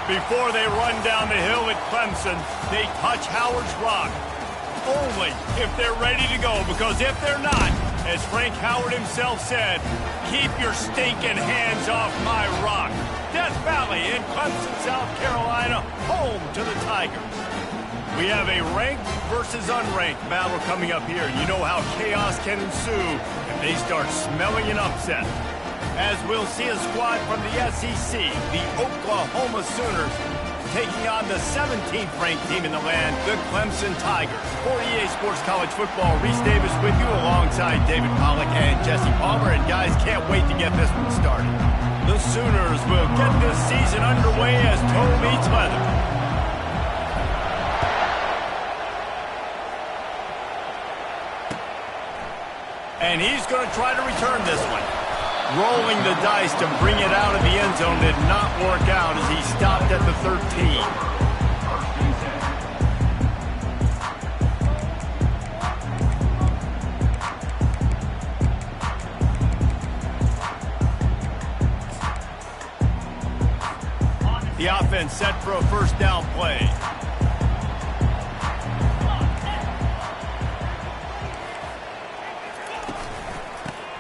Before they run down the hill at Clemson, they touch Howard's rock. Only if they're ready to go, because if they're not, as Frank Howard himself said, keep your stinking hands off my rock. Death Valley in Clemson, South Carolina, home to the Tigers. We have a ranked versus unranked battle coming up here, and you know how chaos can ensue if they start smelling an upset. As we'll see a squad from the SEC, the Oklahoma Sooners, taking on the 17th ranked team in the land, the Clemson Tigers. For EA Sports College Football, Reese Davis with you alongside David Pollack and Jesse Palmer. And guys, can't wait to get this one started. The Sooners will get this season underway as toe meets leather. And he's going to try to return this one. Rolling the dice to bring it out of the end zone did not work out as he stopped at the 13. The offense set for a first down play.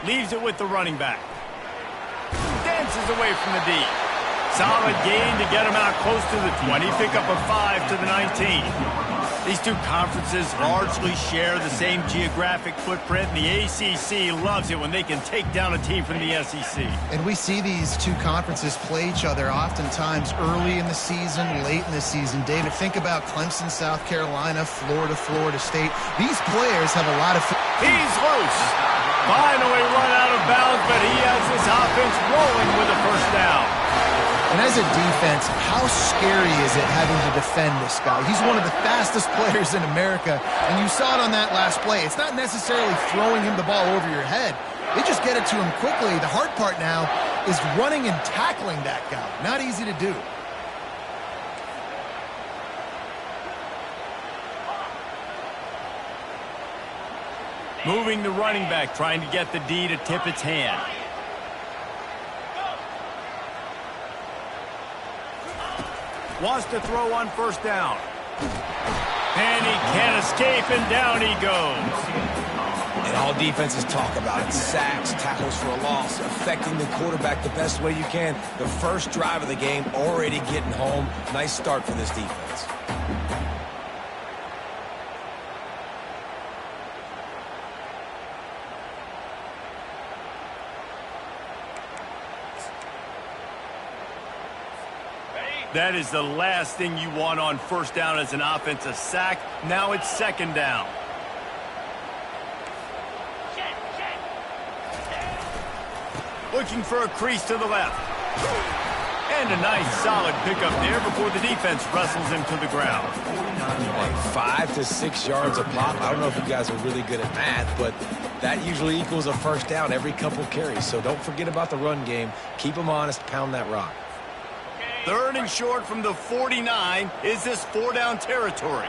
Leaves it with the running back. Dances away from the D. Solid gain to get him out close to the 20. Pick up a 5 to the 19. These two conferences largely share the same geographic footprint, and the ACC loves it when they can take down a team from the SEC. And we see these two conferences play each other oftentimes early in the season, late in the season. David, think about Clemson, South Carolina, Florida, Florida State. These players have a lot of... He's loose. Finally run out of bounds, but he has this offense rolling with a first down. And as a defense, how scary is it having to defend this guy? He's one of the fastest players in America, and you saw it on that last play. It's not necessarily throwing him the ball over your head. They just get it to him quickly. The hard part now is running and tackling that guy. Not easy to do. Moving the running back, trying to get the D to tip its hand. Wants to throw on first down. And he can't escape, and down he goes. And all defenses talk about it. Sacks, tackles for a loss, affecting the quarterback the best way you can. The first drive of the game, already getting home. Nice start for this defense. That is the last thing you want on first down as an offensive sack. Now it's second down. Looking for a crease to the left. And a nice solid pickup there before the defense wrestles him to the ground. Like 5 to 6 yards a pop. I don't know if you guys are really good at math, but that usually equals a first down every couple carries. So don't forget about the run game. Keep them honest, pound that rock. Third and short from the 49. Is this 4-down territory?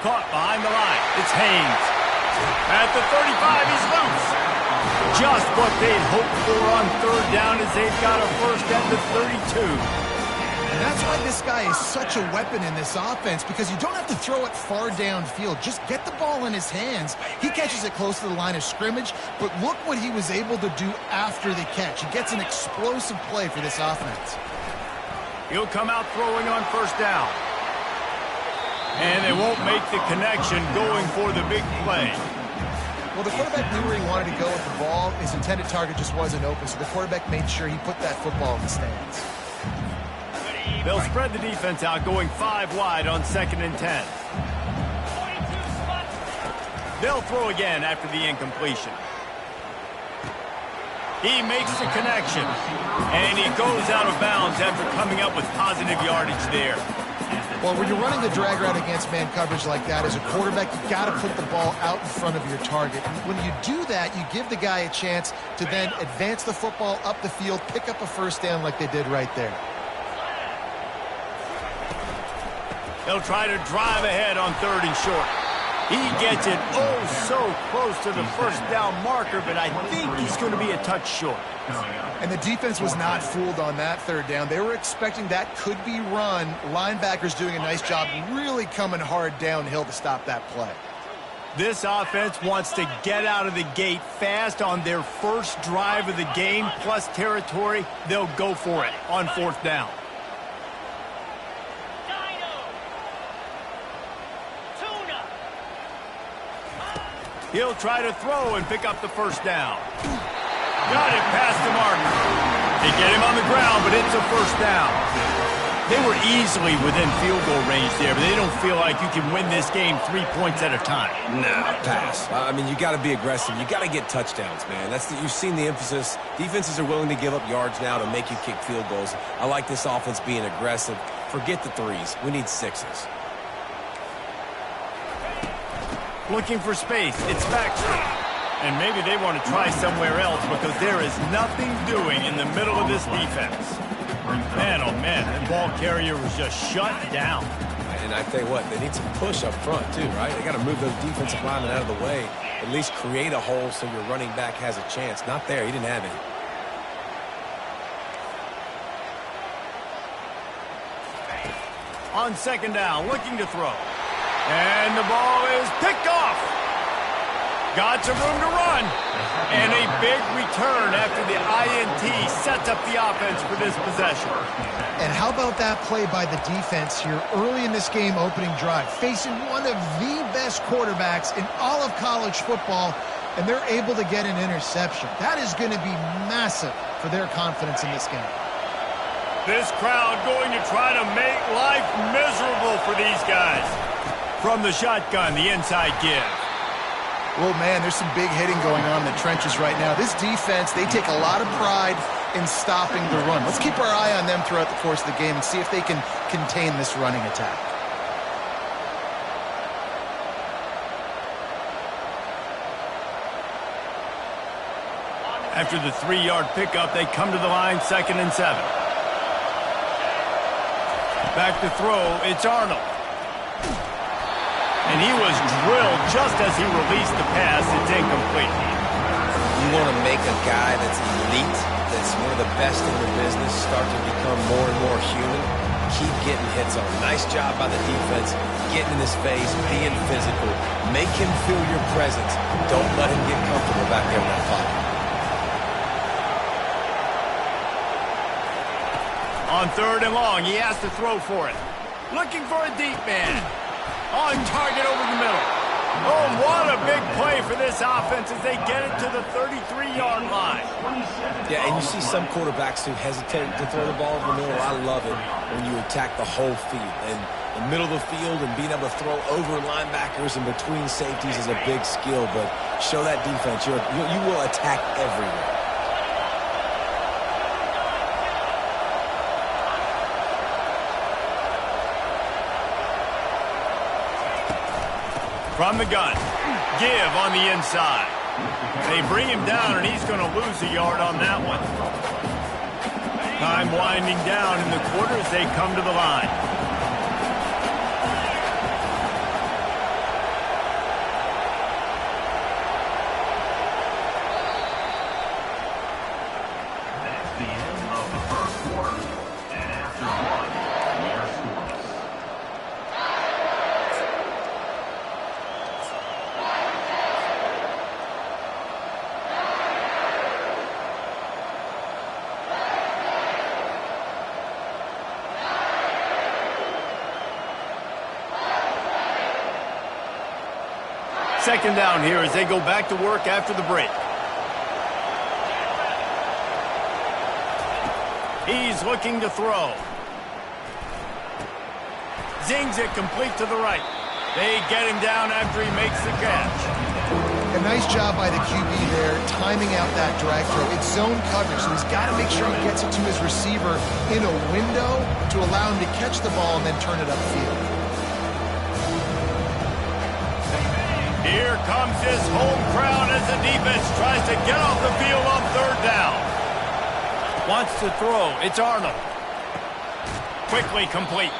Caught behind the line. It's Haynes. At the 35, he's loose. Just what they'd hoped for on third down as they've got a first at the 32. And that's why this guy is such a weapon in this offense, because you don't have to throw it far downfield. Just get the ball in his hands. He catches it close to the line of scrimmage, but look what he was able to do after the catch. He gets an explosive play for this offense. He'll come out throwing on first down. And they won't make the connection going for the big play. Well, the quarterback knew where he wanted to go with the ball. His intended target just wasn't open, so the quarterback made sure he put that football in the stands. They'll spread the defense out, going 5 wide on 2nd and 10. They'll throw again after the incompletion. He makes the connection, and he goes out of bounds after coming up with positive yardage there. Well, when you're running the drag route against man coverage like that, as a quarterback, you got to put the ball out in front of your target. And when you do that, you give the guy a chance to then advance the football up the field, pick up a first down like they did right there. They'll try to drive ahead on 3rd and short. He gets it so close to the first down marker, but I think he's going to be a touch short. And the defense was not fooled on that third down. They were expecting that could be run. Linebackers doing a nice job really coming hard downhill to stop that play. This offense wants to get out of the gate fast on their first drive of the game, plus territory. They'll go for it on fourth down. He'll try to throw and pick up the first down. Got it past the marker. They get him on the ground, but it's a first down. They were easily within field goal range there, but they don't feel like you can win this game 3 points at a time. Nah, pass. I mean, you got to be aggressive. You got to get touchdowns, man. You've seen the emphasis. Defenses are willing to give up yards now to make you kick field goals. I like this offense being aggressive. Forget the threes. We need sixes. Looking for space. It's Baxter. And maybe they want to try somewhere else because there is nothing doing in the middle of this defense. Man, oh man, that ball carrier was just shut down. And I tell you what, they need some push up front too, right? They got to move those defensive linemen out of the way. At least create a hole so your running back has a chance. Not there. He didn't have any. On second down, looking to throw. And the ball is picked off. Got some room to run. And a big return after the INT sets up the offense for this possession. And how about that play by the defense here early in this game opening drive, facing one of the best quarterbacks in all of college football, and they're able to get an interception. That is going to be massive for their confidence in this game. This crowd going to try to make life miserable for these guys. From the shotgun, the inside give. Well, man, there's some big hitting going on in the trenches right now. This defense, they take a lot of pride in stopping the run. Let's keep our eye on them throughout the course of the game and see if they can contain this running attack. After the 3-yard pickup, they come to the line, 2nd and 7. Back to throw, it's Arnold. And he was drilled just as he released the pass. It's incomplete. You want to make a guy that's elite, that's one of the best in the business, start to become more and more human. Keep getting hits on. Nice job by the defense, getting in his face, being physical. Make him feel your presence. Don't let him get comfortable back there in that pocket. On 3rd and long, he has to throw for it. Looking for a deep man. On target over the middle. Oh, what a big play for this offense as they get it to the 33-yard line. Yeah, and you see some quarterbacks who hesitate to throw the ball over the middle. I love it when you attack the whole field. And the middle of the field and being able to throw over linebackers and between safeties is a big skill. But show that defense. You will attack everywhere. From the gun, give on the inside. They bring him down, and he's going to lose a yard on that one. Time winding down in the quarter as they come to the line. That's the end of the first quarter. And after one, your score. Second down here as they go back to work after the break. He's looking to throw. Zings it complete to the right. They get him down after he makes the catch. A nice job by the QB there, timing out that drag throw. It's zone coverage, so he's got to make sure he gets it to his receiver in a window to allow him to catch the ball and then turn it upfield. Here comes his home crowd as the defense tries to get off the field on 3rd down. Wants to throw. It's Arnold. Quickly complete.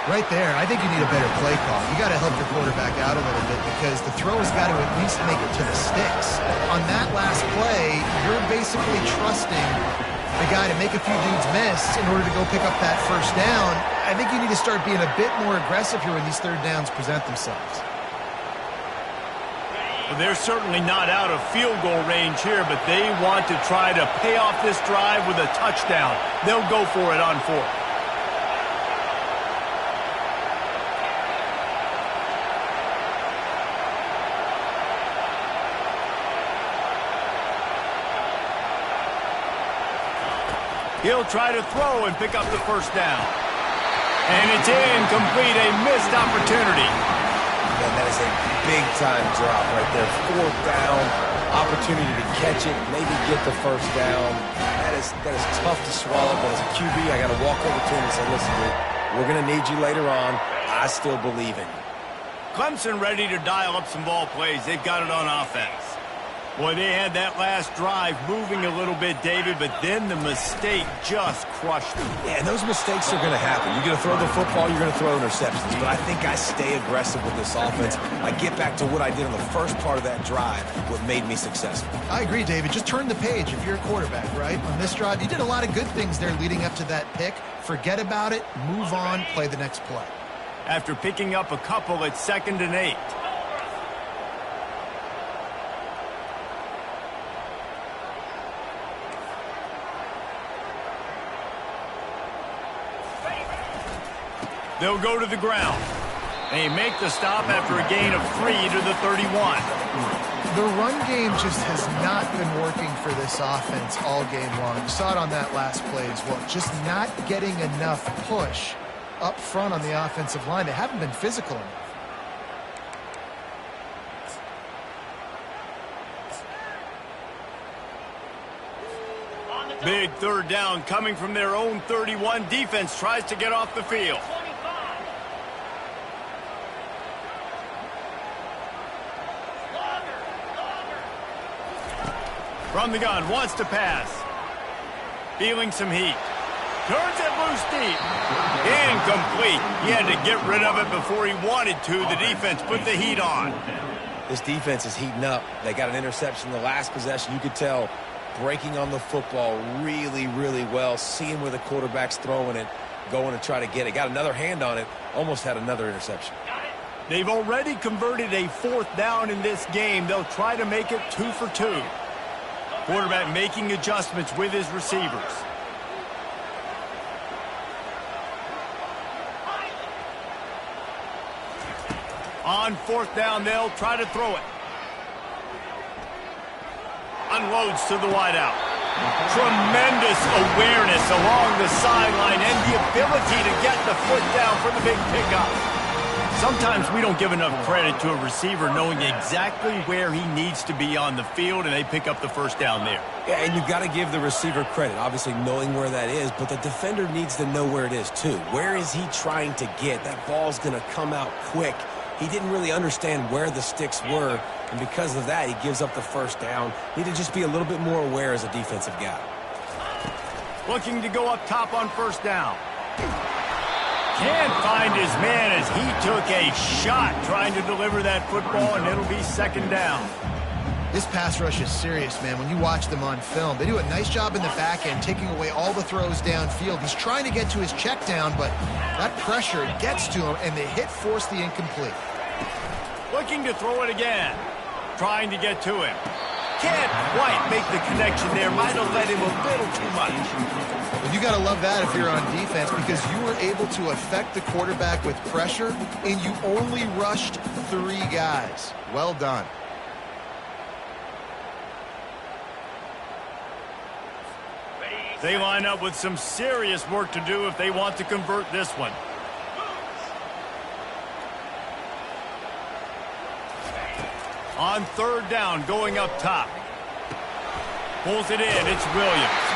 Right there, I think you need a better play call. You got to help your quarterback out a little bit. The because the throw has got to at least make it to the sticks. On that last play, you're basically trusting the guy to make a few dudes miss in order to go pick up that first down. I think you need to start being a bit more aggressive here when these third downs present themselves. Well, they're certainly not out of field goal range here, but they want to try to pay off this drive with a touchdown. They'll go for it on fourth. He'll try to throw and pick up the first down. And it's incomplete, a missed opportunity. Man, that is a big-time drop right there. Fourth down, opportunity to catch it, maybe get the first down. That is tough to swallow, but as a QB, I got to walk over to him and say, listen, dude, we're going to need you later on. I still believe in you. Clemson ready to dial up some ball plays. They've got it on offense. Boy, they had that last drive moving a little bit, David, but then the mistake just crushed them. Yeah, and those mistakes are going to happen. You're going to throw the football, you're going to throw interceptions. But I think I stay aggressive with this offense. I get back to what I did on the first part of that drive, what made me successful. I agree, David. Just turn the page if you're a quarterback, right? On this drive, you did a lot of good things there leading up to that pick. Forget about it, move on, play the next play. After picking up a couple at 2nd and 8. They'll go to the ground. They make the stop after a gain of 3 to the 31. The run game just has not been working for this offense all game long. You saw it on that last play as well. Just not getting enough push up front on the offensive line. They haven't been physical enough. Big third down coming from their own 31. Defense tries to get off the field. From the gun, wants to pass. Feeling some heat. Turns it loose deep. Incomplete. He had to get rid of it before he wanted to. The defense put the heat on. This defense is heating up. They got an interception in the last possession. You could tell breaking on the football really, really well. Seeing where the quarterback's throwing it, going to try to get it. Got another hand on it. Almost had another interception. They've already converted a 4th down in this game. They'll try to make it 2 for 2. Quarterback making adjustments with his receivers. On 4th down, they'll try to throw it. Unloads to the wideout. Tremendous awareness along the sideline and the ability to get the foot down for the big pickup. Sometimes we don't give enough credit to a receiver knowing exactly where he needs to be on the field, and they pick up the first down there. Yeah, and you've got to give the receiver credit, obviously knowing where that is, but the defender needs to know where it is too. Where is he trying to get? That ball's going to come out quick. He didn't really understand where the sticks were, and because of that, he gives up the first down. Need to just be a little bit more aware as a defensive guy. Looking to go up top on 1st down. Can't find his man as he took a shot trying to deliver that football, and it'll be 2nd down. This pass rush is serious, man. When you watch them on film, they do a nice job in the back end, taking away all the throws downfield. He's trying to get to his check down, but that pressure gets to him, and the hit forced the incomplete. Looking to throw it again. Trying to get to him. Can't quite make the connection there. Might have let him a little too much. Well, you got to love that if you're on defense, because you were able to affect the quarterback with pressure, and you only rushed 3 guys. Well done. They line up with some serious work to do if they want to convert this one. On 3rd down, going up top. Pulls it in. It's Williams.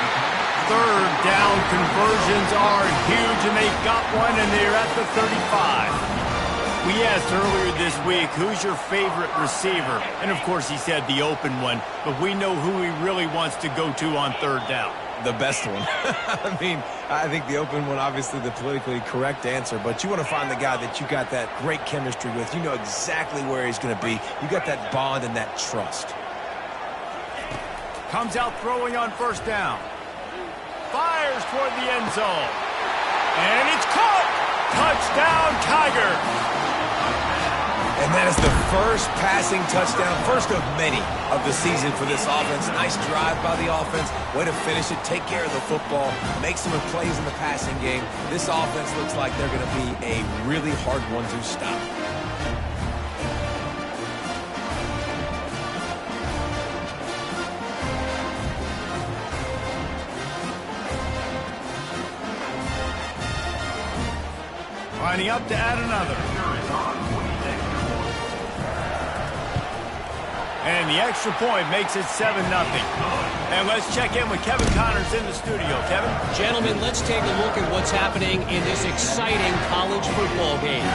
3rd down conversions are huge, and they got one, and they're at the 35. We asked earlier this week, who's your favorite receiver? And, of course, he said the open one, but we know who he really wants to go to on 3rd down. The best one. I mean, I think the open one, obviously the politically correct answer, but you want to find the guy that you got that great chemistry with. You know exactly where he's going to be. You got that bond and that trust. Comes out throwing on first down. Fires toward the end zone. And it's caught! Touchdown, Tiger! And that is the first passing touchdown, first of many of the season for this offense. Nice drive by the offense. Way to finish it, take care of the football, make some plays in the passing game. This offense looks like they're going to be a really hard one to stop. Lining up to add another. And the extra point makes it 7-0. And let's check in with Kevin Connors in the studio. Kevin? Gentlemen, let's take a look at what's happening in this exciting college football game.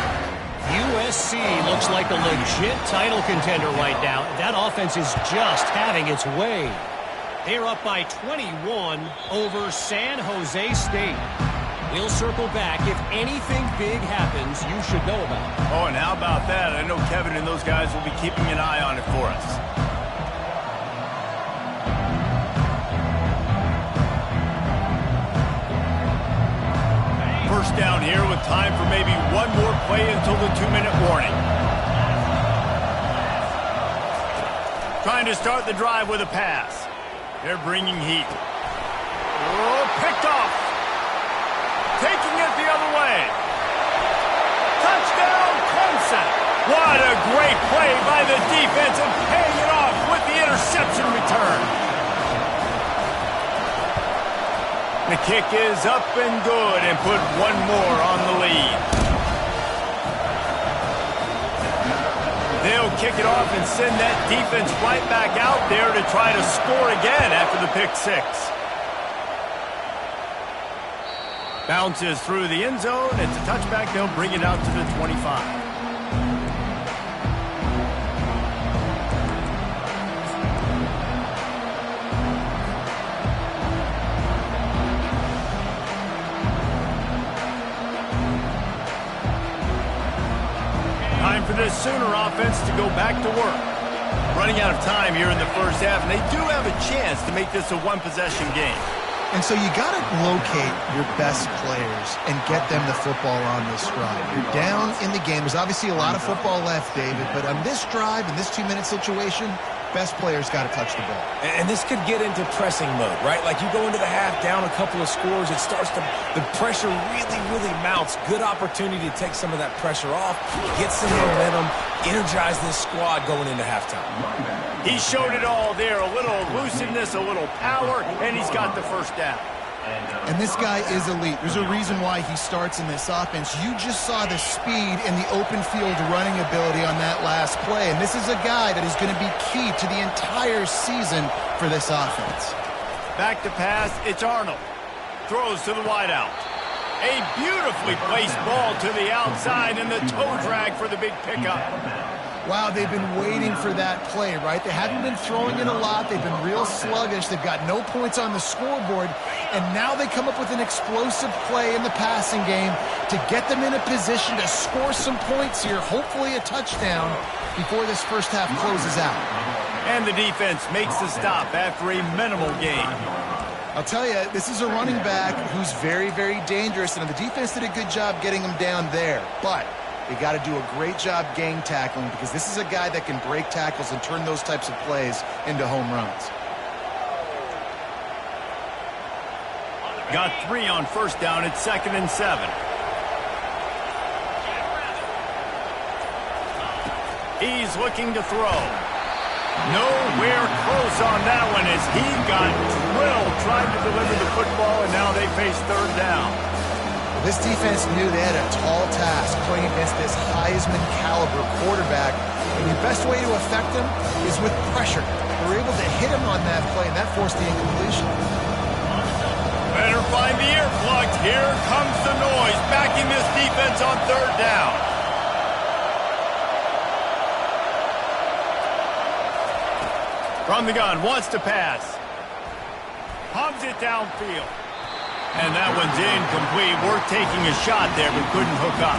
USC looks like a legit title contender right now. That offense is just having its way. They're up by 21 over San Jose State. We'll circle back. If anything big happens, you should know about it. Oh, and how about that? I know Kevin and those guys will be keeping an eye on it for us. First down here with time for maybe one more play until the 2-minute warning. Trying to start the drive with a pass. They're bringing heat. Oh, picked off. Taking it the other way. Touchdown, Clemson. What a great play by the defense and paying it off with the interception return. The kick is up and good and put one more on the lead. They'll kick it off and send that defense right back out there to try to score again after the pick six. Bounces through the end zone. It's a touchback. They'll bring it out to the 25. Time for this Sooner offense to go back to work. Running out of time here in the first half, and they do have a chance to make this a one-possession game. And so you got to locate your best players and get them the football on this drive. You're down in the game. There's obviously a lot of football left, David, but on this drive, in this 2-minute situation, best players got to touch the ball. And this could get into pressing mode, right? Like you go into the half down a couple of scores, it starts to, the pressure really mounts. Good opportunity to take some of that pressure off, get some momentum, energize this squad going into halftime. He showed it all there, a little elusiveness, a little power, and he's got the first down. And this guy is elite. There's a reason why he starts in this offense. You just saw the speed and the open field running ability on that last play. And this is a guy that is going to be key to the entire season for this offense. Back to pass, it's Arnold. Throws to the wideout. A beautifully placed ball to the outside and the toe drag for the big pickup. Wow, they've been waiting for that play, right? They haven't been throwing it a lot. They've been real sluggish. They've got no points on the scoreboard. And now they come up with an explosive play in the passing game to get them in a position to score some points here, hopefully a touchdown, before this first half closes out. And the defense makes the stop after a minimal gain. I'll tell you, this is a running back who's very dangerous, and the defense did a good job getting him down there. But they got to do a great job gang tackling because this is a guy that can break tackles and turn those types of plays into home runs. Got 3 on first down. It's 2nd and 7. He's looking to throw. Nowhere close on that one as he got drilled trying to deliver the football, and now they face 3rd down. This defense knew they had a tall task playing against this Heisman caliber quarterback, and the best way to affect him is with pressure. They were able to hit him on that play, and that forced the incompletion. Better find the earplugs. Here comes the noise, backing this defense on 3rd down. From the gun, wants to pass. Punts it downfield. And that one's incomplete. Worth taking a shot there, but couldn't hook up.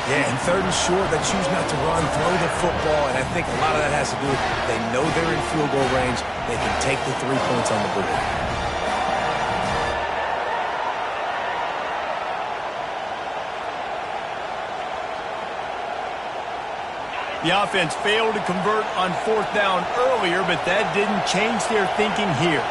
Yeah, and 3rd and short, they choose not to run, throw the football, and I think a lot of that has to do with they know they're in field goal range. They can take the 3 points on the board. The offense failed to convert on 4th down earlier, but that didn't change their thinking here.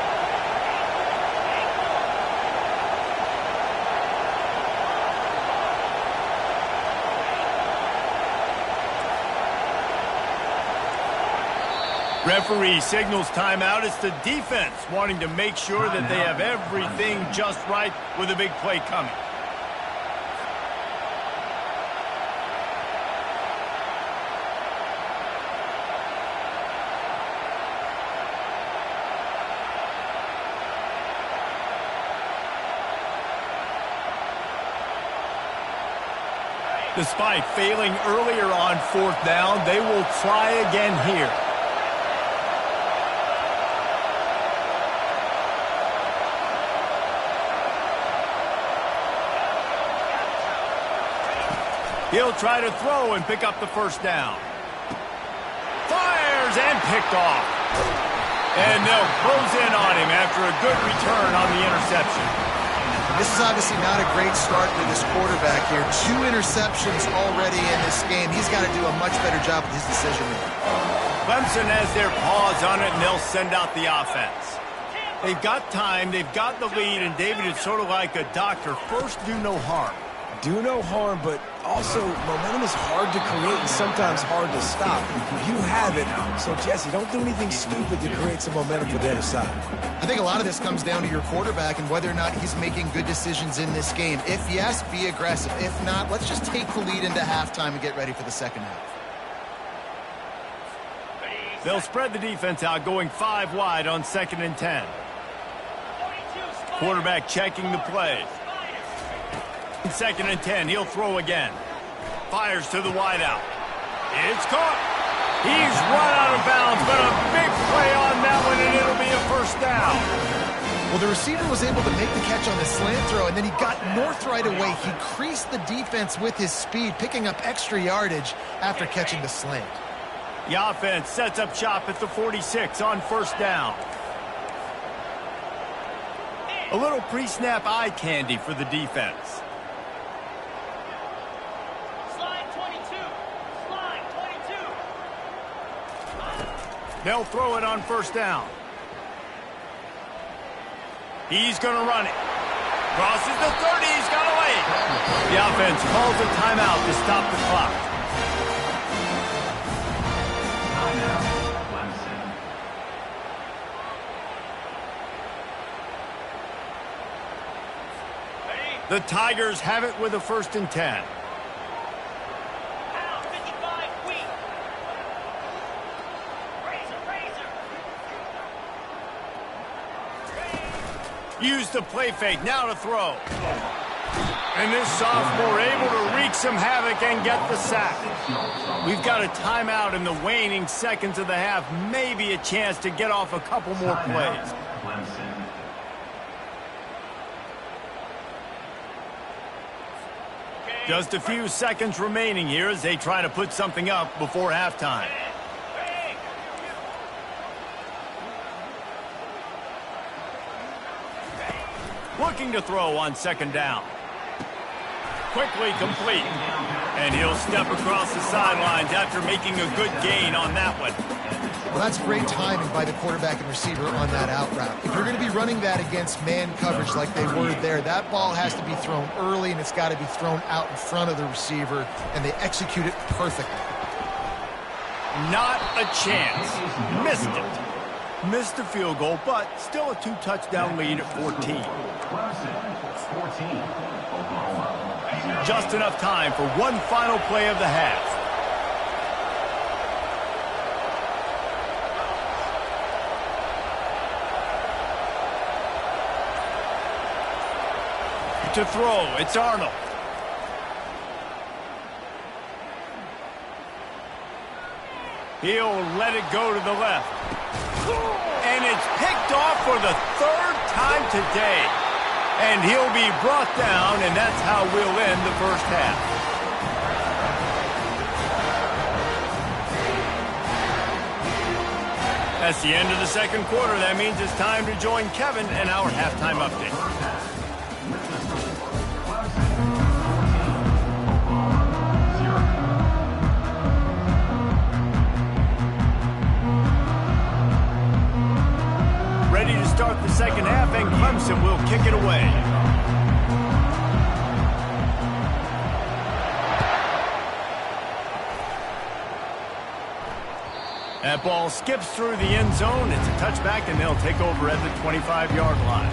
Referee signals timeout. It's the defense wanting to make sure that they have everything just right with a big play coming. Despite failing earlier on 4th down, they will try again here. He'll try to throw and pick up the 1st down. Fires and picked off. And they'll close in on him after a good return on the interception. This is obviously not a great start for this quarterback here. 2 interceptions already in this game. He's got to do a much better job with his decision-making. Clemson has their paws on it, and they'll send out the offense. They've got time, they've got the lead, and David, it's sort of like a doctor. First, do no harm. Do no harm, but also momentum is hard to create and sometimes hard to stop. You have it, so Jesse, don't do anything stupid to create some momentum for the other side. I think a lot of this comes down to your quarterback and whether or not he's making good decisions in this game. If yes, be aggressive. If not, let's just take the lead into halftime and get ready for the second half. They'll spread the defense out, going 5 wide on 2nd and 10. Quarterback checking the play. 2nd and 10, he'll throw again. Fires to the wideout. It's caught. He's run out of bounds, but a big play on that one, and it'll be a 1st down. Well, the receiver was able to make the catch on the slant throw, and then he got north right away. He creased the defense with his speed, picking up extra yardage after catching the slant. The offense sets up shop at the 46 on 1st down. A little pre-snap eye candy for the defense. They'll throw it on 1st down. He's going to run it. Crosses the 30. He's got away. The offense calls a timeout to stop the clock. The Tigers have it with a 1st and 10. Use the play fake, now to throw. And this sophomore able to wreak some havoc and get the sack. We've got a timeout in the waning seconds of the half. Maybe a chance to get off a couple more plays. Just a few seconds remaining here as they try to put something up before halftime. Looking to throw on 2nd down. Quickly complete. And he'll step across the sidelines after making a good gain on that one. Well, that's great timing by the quarterback and receiver on that out route. If you're going to be running that against man coverage like they were there, that ball has to be thrown early, and it's got to be thrown out in front of the receiver, and they execute it perfectly. Not a chance. Missed it. Missed the field goal, but still a 2-touchdown lead at 14. Just enough time for one final play of the half. To throw, it's Arnold. He'll let it go to the left. And it's picked off for the third time today. And he'll be brought down, and that's how we'll end the first half. That's the end of the second quarter. That means it's time to join Kevin and our halftime update. Ready to start the second half, and Clemson will kick it away. That ball skips through the end zone. It's a touchback, and they'll take over at the 25-yard line.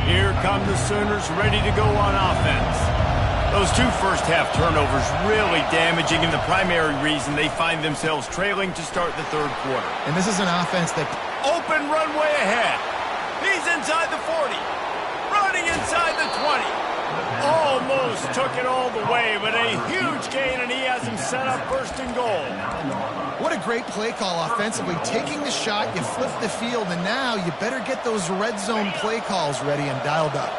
Here come the Sooners, ready to go on offense. Those two first-half turnovers really damaging, and the primary reason they find themselves trailing to start the third quarter. And this is an offense that... Open runway ahead. He's inside the 40. Running inside the 20. Almost took it all the way, but a huge gain, and he has him set up first and goal. What a great play call offensively. Taking the shot, you flip the field, and now you better get those red zone play calls ready and dialed up.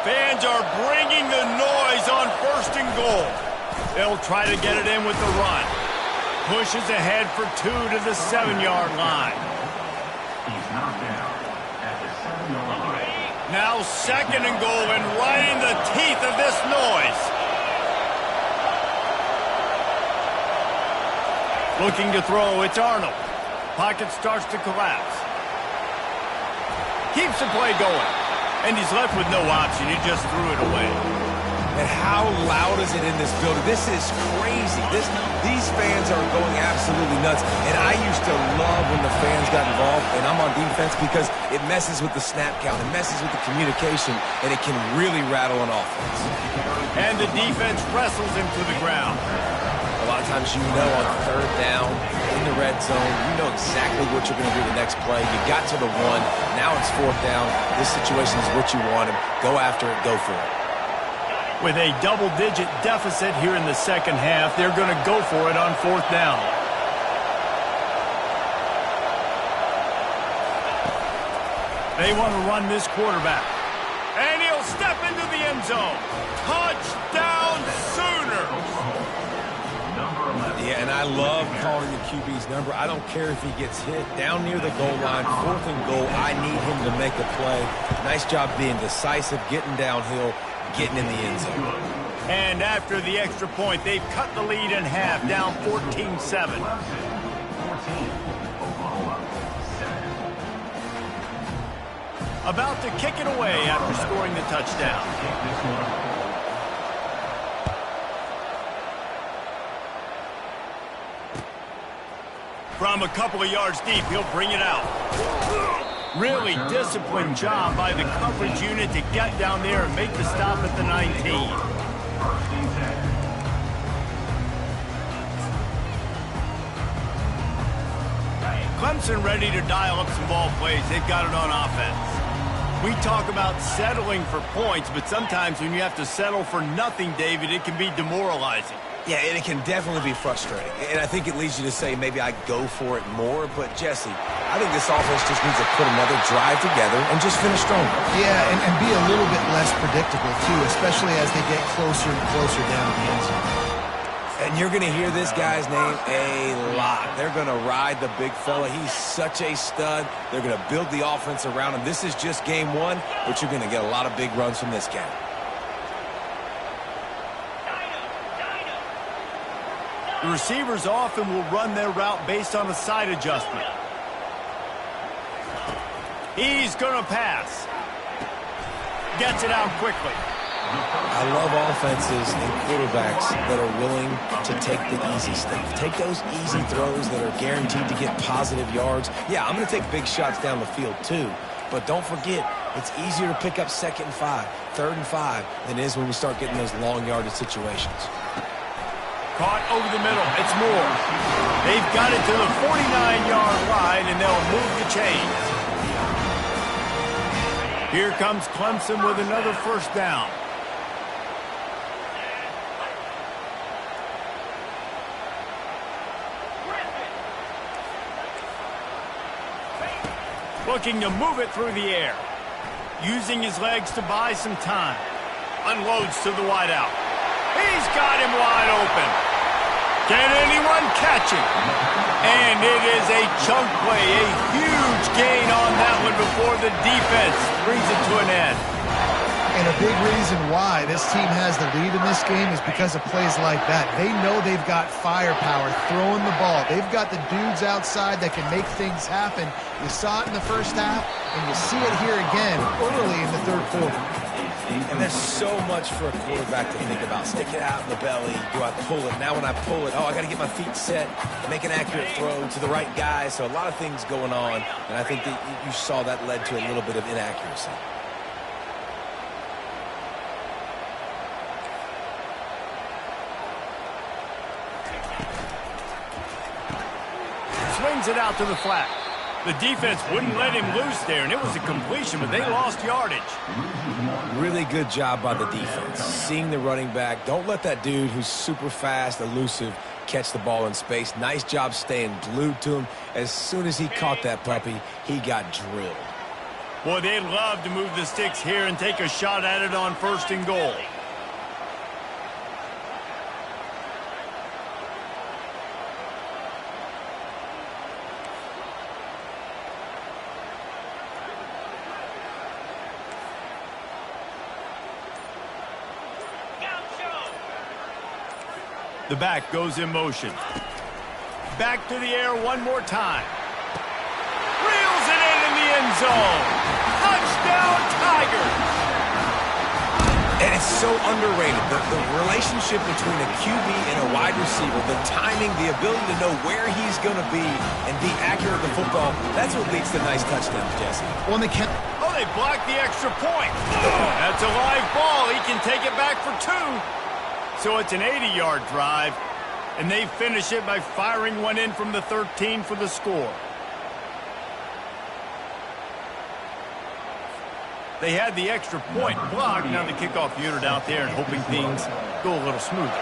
Fans are bringing the noise on first and goal. They'll try to get it in with the run. Pushes ahead for 2 to the 7-yard line. He's knocked down at the 7-yard line. Now second and goal, and right in the teeth of this noise. Looking to throw, it's Arnold. Pocket starts to collapse. Keeps the play going. And he's left with no option. He just threw it away. And how loud is it in this building? This is crazy. These fans are going absolutely nuts. And I used to love when the fans got involved, and I'm on defense because it messes with the snap count. It messes with the communication, and it can really rattle an offense. And the defense wrestles him to the ground. A lot of times on third down, in the red zone, you know exactly what you're going to do the next play. You got to the 1. Now it's fourth down. This situation is what you want him. Go after it. Go for it. With a double-digit deficit here in the second half, they're going to go for it on fourth down. They want to run this quarterback. And he'll step into the end zone. Touchdown, Sooners! Yeah, and I love calling the QB's number. I don't care if he gets hit down near the goal line, fourth and goal. I need him to make a play. Nice job being decisive, getting downhill, getting in the end zone. And after the extra point, they've cut the lead in half, down 14-7. About to kick it away after scoring the touchdown. From a couple of yards deep, he'll bring it out. Really disciplined job by the coverage unit to get down there and make the stop at the 19. Clemson ready to dial up some ball plays. They've got it on offense. We talk about settling for points, but sometimes when you have to settle for nothing, David, it can be demoralizing. Yeah, and it can definitely be frustrating. And I think it leads you to say maybe I go for it more. But, Jesse, I think this offense just needs to put another drive together and just finish stronger. Yeah, and be a little bit less predictable, too, especially as they get closer and closer down to the end zone. And you're going to hear this guy's name a lot. They're going to ride the big fella. He's such a stud. They're going to build the offense around him. This is just game one, but you're going to get a lot of big runs from this guy. The receivers often will run their route based on a side adjustment. He's going to pass. Gets it out quickly. I love offenses and quarterbacks that are willing to take the easy stuff. Take those easy throws that are guaranteed to get positive yards. Yeah, I'm going to take big shots down the field too. But don't forget, it's easier to pick up 2nd and 5, 3rd and 5 than it is when we start getting those long yardage situations. Caught over the middle. It's Moore. They've got it to the 49-yard line, and they'll move the chains. Here comes Clemson with another first down. Looking to move it through the air. Using his legs to buy some time. Unloads to the wideout. He's got him wide open. Can anyone catch him? And it is a chunk play, a huge gain on that one before the defense brings it to an end. And a big reason why this team has the lead in this game is because of plays like that. They know they've got firepower throwing the ball. They've got the dudes outside that can make things happen. You saw it in the first half, and you see it here again early in the third quarter. And there's so much for a quarterback to think about. Stick it out in the belly. Do I pull it? Now when I pull it, I got to get my feet set, make an accurate throw to the right guy. So a lot of things going on, and I think that you saw that led to a little bit of inaccuracy. Swings it out to the flat. The defense wouldn't let him loose there, and it was a completion, but they lost yardage. Really good job by the defense. Seeing the running back. Don't let that dude who's super fast, elusive, catch the ball in space. Nice job staying glued to him. As soon as he caught that puppy, he got drilled. Boy, they'd love to move the sticks here and take a shot at it on 1st and goal. The back goes in motion. Back to the air one more time. Reels it in the end zone. Touchdown, Tigers! And it's so underrated. The relationship between a QB and a wide receiver, the timing, the ability to know where he's going to be and be accurate with the football, that's what leads to nice touchdowns, Jesse. Well, they can't. Oh, they blocked the extra point. That's a live ball. He can take it back for 2. So it's an 80-yard drive, and they finish it by firing one in from the 13 for the score. They had the extra point blocked. Now the kickoff unit out there and hoping things go a little smoother.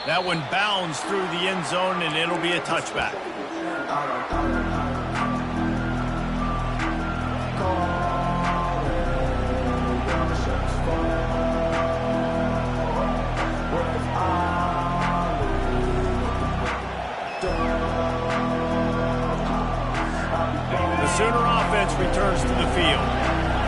That one bounds through the end zone, and it'll be a touchback. Sooner offense returns to the field.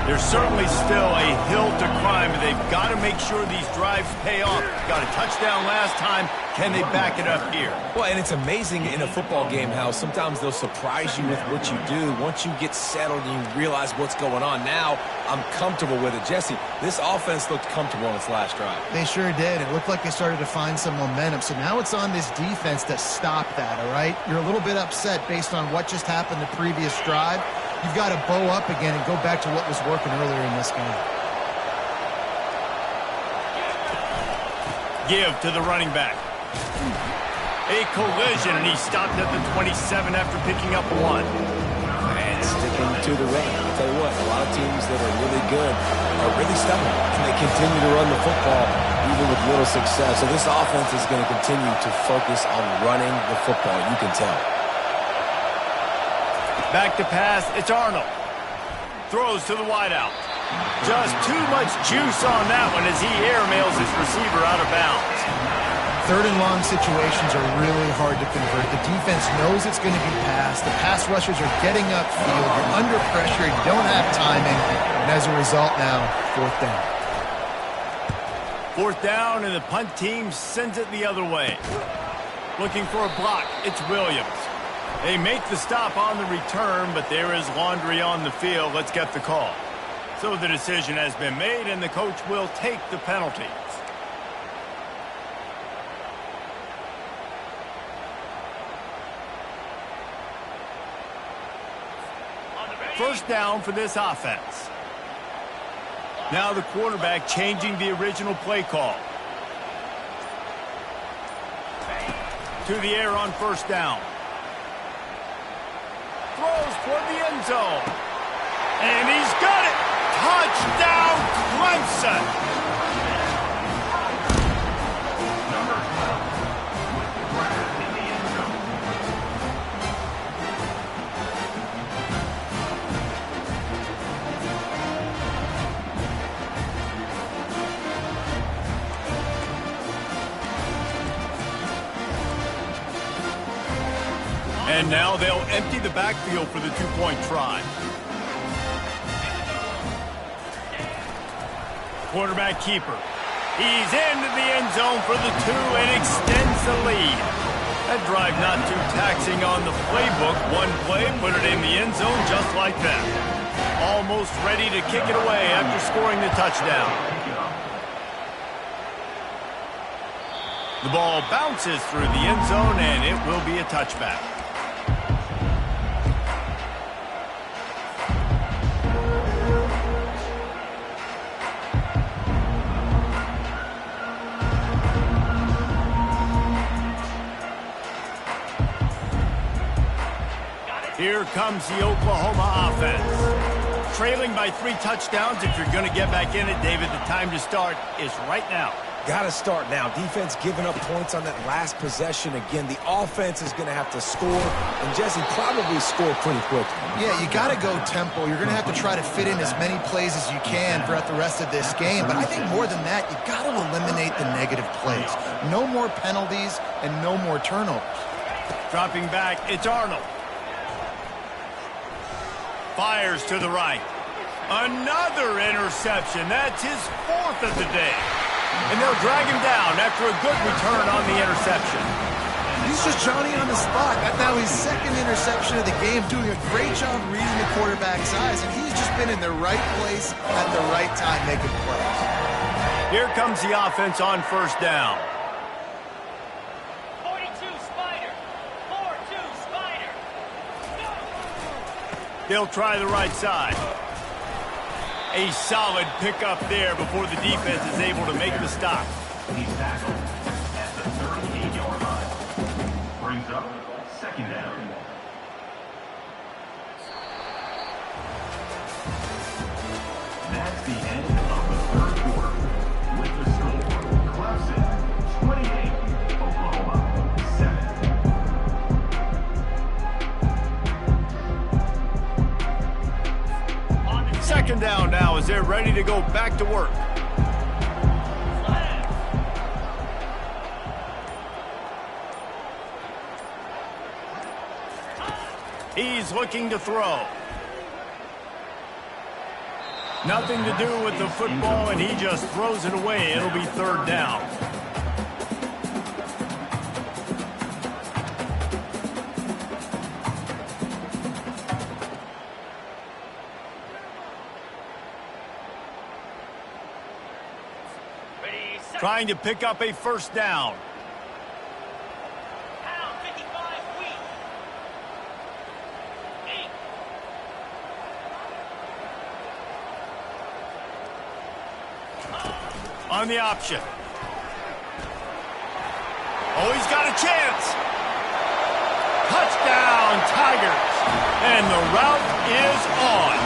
There's certainly still a hill to climb, but they've got to make sure these drives pay off. Got a touchdown last time. Can they back it up here? Well, and it's amazing in a football game how sometimes they'll surprise you with what you do. Once you get settled and you realize what's going on, now I'm comfortable with it. Jesse, this offense looked comfortable on its last drive. They sure did. It looked like they started to find some momentum. So now it's on this defense to stop that, all right? You're a little bit upset based on what just happened the previous drive. You've got to bow up again and go back to what was working earlier in this game. Give to the running back. A collision, and he stopped at the 27 after picking up 1. And sticking to the run. I'll tell you what, a lot of teams that are really good are really stubborn, and they continue to run the football even with little success. So this offense is going to continue to focus on running the football. You can tell. Back to pass, it's Arnold. Throws to the wideout. Just too much juice on that one as he airmails his receiver out of bounds. 3rd and long situations are really hard to convert. The defense knows it's going to be passed. The pass rushers are getting upfield. You're under pressure. You don't have timing. And as a result now, 4th down. 4th down, and the punt team sends it the other way. Looking for a block, it's Williams. They make the stop on the return, but there is laundry on the field. Let's get the call. So the decision has been made, and the coach will take the penalties. First down for this offense. Now the quarterback changing the original play call. To the air on first down. Throws toward the end zone. And he's got it! Touchdown, Clemson! And now they'll empty the backfield for the two-point try. Quarterback keeper. He's into the end zone for the two and extends the lead. That drive not too taxing on the playbook. One play, put it in the end zone just like that. Almost ready to kick it away after scoring the touchdown. The ball bounces through the end zone and it will be a touchback. Here comes the Oklahoma offense. Trailing by 3 touchdowns. If you're going to get back in it, David, the time to start is right now. Got to start now. Defense giving up points on that last possession. Again, the offense is going to have to score, and Jesse probably score pretty quickly. Yeah, you got to go tempo. You're going to have to try to fit in as many plays as you can throughout the rest of this game. But I think more than that, you got to eliminate the negative plays. No more penalties and no more turnovers. Dropping back, it's Arnold. Fires to the right. Another interception. That's his 4th of the day. And they'll drag him down after a good return on the interception. He's just Johnny on the spot. That's now his 2nd interception of the game, doing a great job reading the quarterback's eyes, and he's just been in the right place at the right time making plays. Here comes the offense on first down. 42 Spider. 4-2 Spider. Go! They'll try the right side. A solid pickup there before the defense is able to make the stop. He's tackled at the 38-yard line. Brings up 2nd down. That's the end of the 3rd quarter. With the score, Clemson 28, Oklahoma 7. 2nd down now as they're ready to go back to work. He's looking to throw. Nothing to do with the football, and he just throws it away. It'll be 3rd down. Trying to pick up a 1st down. Pound 55 weak. 8. On the option. Oh, he's got a chance. Touchdown, Tigers. And the route is on.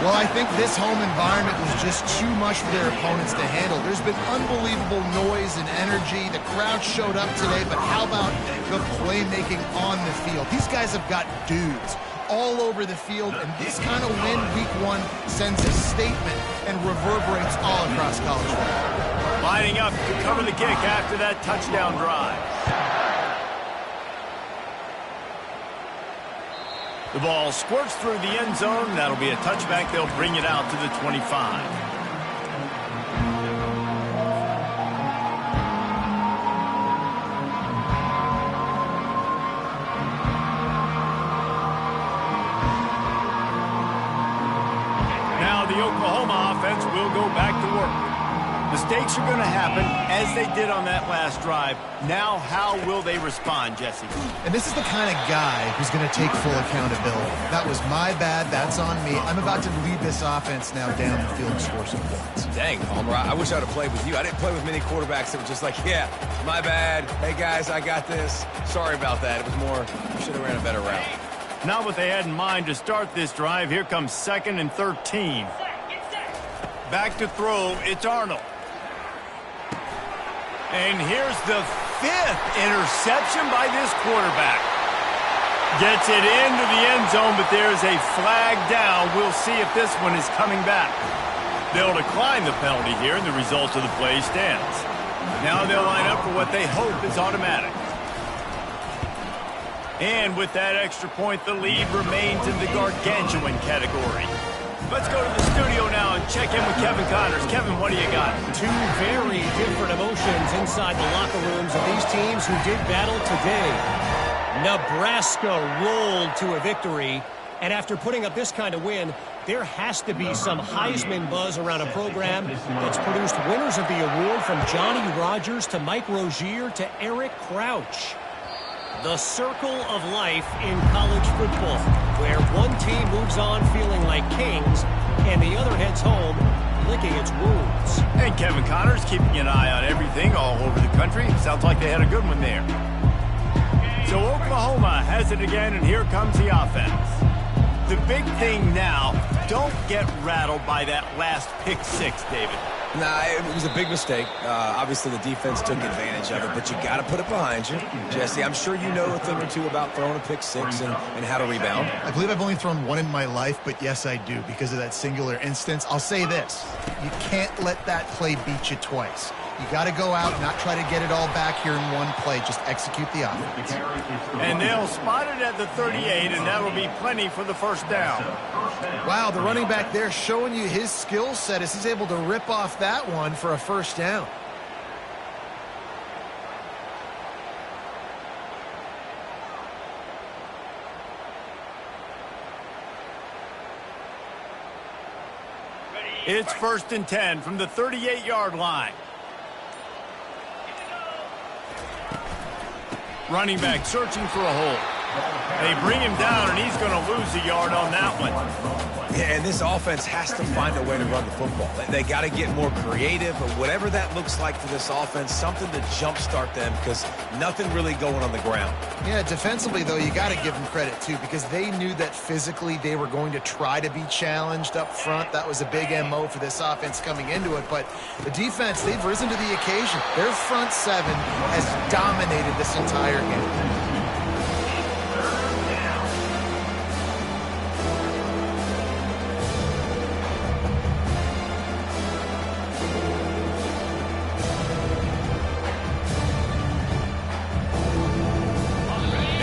Well, I think this home environment was just too much for their opponents to handle. There's been unbelievable noise and energy. The crowd showed up today, but how about the playmaking on the field? These guys have got dudes all over the field, and this kind of win week 1 sends a statement and reverberates all across college football. Lining up to cover the kick after that touchdown drive. The ball squirts through the end zone. That'll be a touchback. They'll bring it out to the 25. Now the Oklahoma offense will go back to work. Mistakes are going to happen, as they did on that last drive. Now, how will they respond, Jesse? And this is the kind of guy who's going to take full accountability. That was my bad. That's on me. I'm about to lead this offense now down the field and score some points. Dang, Homer, I wish I would have played with you. I didn't play with many quarterbacks that were just like, yeah, my bad. Hey, guys, I got this. Sorry about that. It was more, should have ran a better route. Not what they had in mind to start this drive. Here comes 2nd and 13. Back to throw. It's Arnold. And here's the 5th interception by this quarterback. Gets it into the end zone, but there's a flag down. We'll see if this one is coming back. They'll decline the penalty here, and the result of the play stands. Now they'll line up for what they hope is automatic. And with that extra point, the lead remains in the gargantuan category. Let's go to the studio now and check in with Kevin Connors. Kevin, what do you got? Two very different emotions inside the locker rooms of these teams who did battle today. Nebraska rolled to a victory, and after putting up this kind of win, there has to be some Heisman buzz around a program that's produced winners of the award from Johnny Rodgers to Mike Rozier to Eric Crouch. The circle of life in college football, where one team moves on feeling like kings and the other heads home licking its wounds. And Kevin Connors keeping an eye on everything all over the country. Sounds like they had a good one there. So Oklahoma has it again, and here comes the offense. The big thing now, don't get rattled by that last pick six, David. Nah, it was a big mistake. Obviously, the defense took advantage of it, but you got to put it behind you. Jesse, I'm sure you know a thing or two about throwing a pick six and how to rebound. I believe I've only thrown one in my life, but yes, I do because of that singular instance. I'll say this. You can't let that play beat you twice. You got to go out and not try to get it all back here in one play. Just execute the offense. And they'll spot it at the 38, and that'll be plenty for the first down. Wow, the running back there showing you his skill set as he's able to rip off that one for a first down. It's 1st and 10 from the 38-yard line. Running back searching for a hole. They bring him down, and he's going to lose a yard on that one. Yeah, and this offense has to find a way to run the football. They got to get more creative, or whatever that looks like for this offense, something to jumpstart them because nothing really going on the ground. Yeah, defensively, though, you got to give them credit, too, because they knew that physically they were going to try to be challenged up front. That was a big MO for this offense coming into it. But the defense, they've risen to the occasion. Their front seven has dominated this entire game.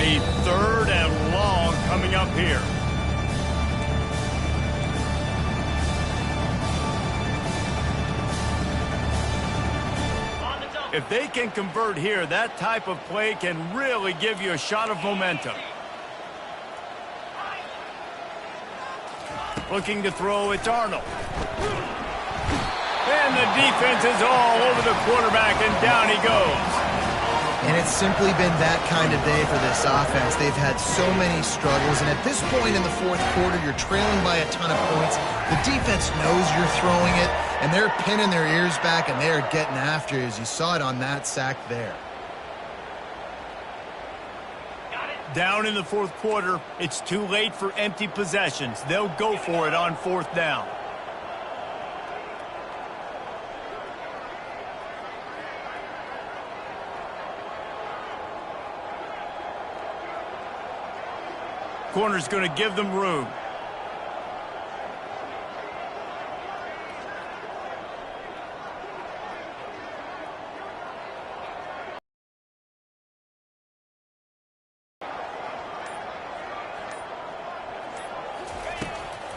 A 3rd and long coming up here. If they can convert here, that type of play can really give you a shot of momentum. Looking to throw, it's Arnold. And the defense is all over the quarterback, and down he goes. And it's simply been that kind of day for this offense. They've had so many struggles, and at this point in the fourth quarter, you're trailing by a ton of points. The defense knows you're throwing it, and they're pinning their ears back, and they're getting after you, as you saw it on that sack there. Down in the fourth quarter, it's too late for empty possessions. They'll go for it on 4th down. Corner's going to give them room.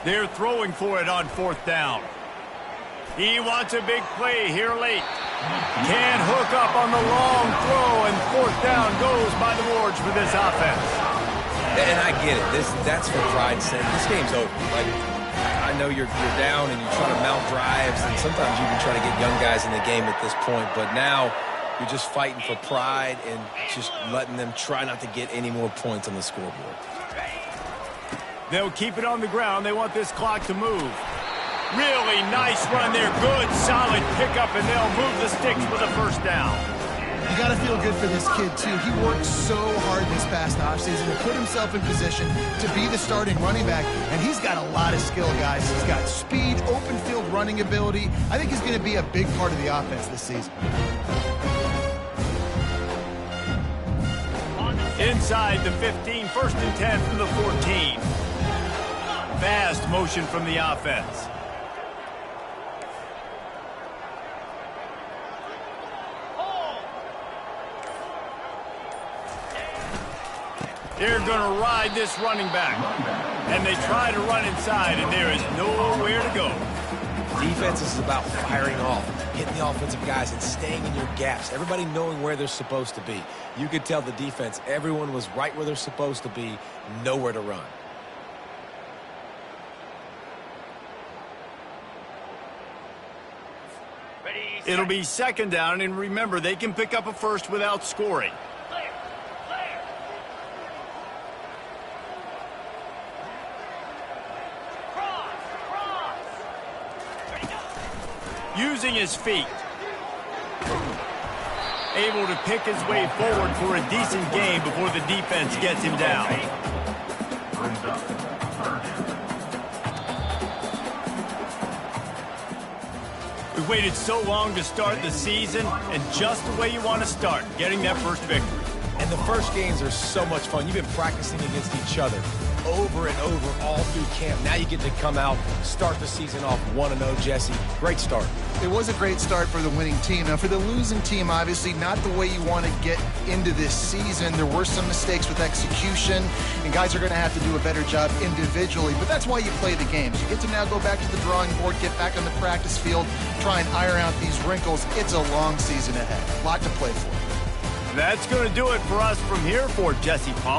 They're throwing for it on 4th down. He wants a big play here late. Can't hook up on the long throw, and 4th down goes by the boards for this offense. And I get it. That's for pride's sake. This game's over. Like, I I know you're down and you try to mount drives, and sometimes you can try to get young guys in the game at this point. But now you're just fighting for pride and just letting them try not to get any more points on the scoreboard. They'll keep it on the ground. They want this clock to move. Really nice run there. Good, solid pickup, and they'll move the sticks for the first down. You got to feel good for this kid, too. He worked so hard this past offseason to put himself in position to be the starting running back, and he's got a lot of skill, guys. He's got speed, open field running ability. I think he's going to be a big part of the offense this season. Inside the 15, 1st and 10 from the 14. Fast motion from the offense. They're going to ride this running back. And they try to run inside, and there is nowhere to go. Defense is about firing off, hitting the offensive guys, and staying in your gaps. Everybody knowing where they're supposed to be. You could tell the defense, everyone was right where they're supposed to be, nowhere to run. It'll be 2nd down, and remember, they can pick up a first without scoring. Clear. Clear. Cross. Ready, go. Using his feet. Able to pick his way forward for a decent gain before the defense gets him down. Brings up 3rd. We waited so long to start the season, and just the way you want to start, getting that first victory. And the first games are so much fun. You've been practicing against each other over and over all through camp. Now you get to come out, start the season off 1-0, Jesse. Great start. It was a great start for the winning team. Now, for the losing team, obviously not the way you want to get into this season. There were some mistakes with execution, and guys are going to have to do a better job individually. But that's why you play the games. You get to now go back to the drawing board, get back on the practice field, try and iron out these wrinkles. It's a long season ahead. A lot to play for. That's going to do it for us from here for Jesse Palmer.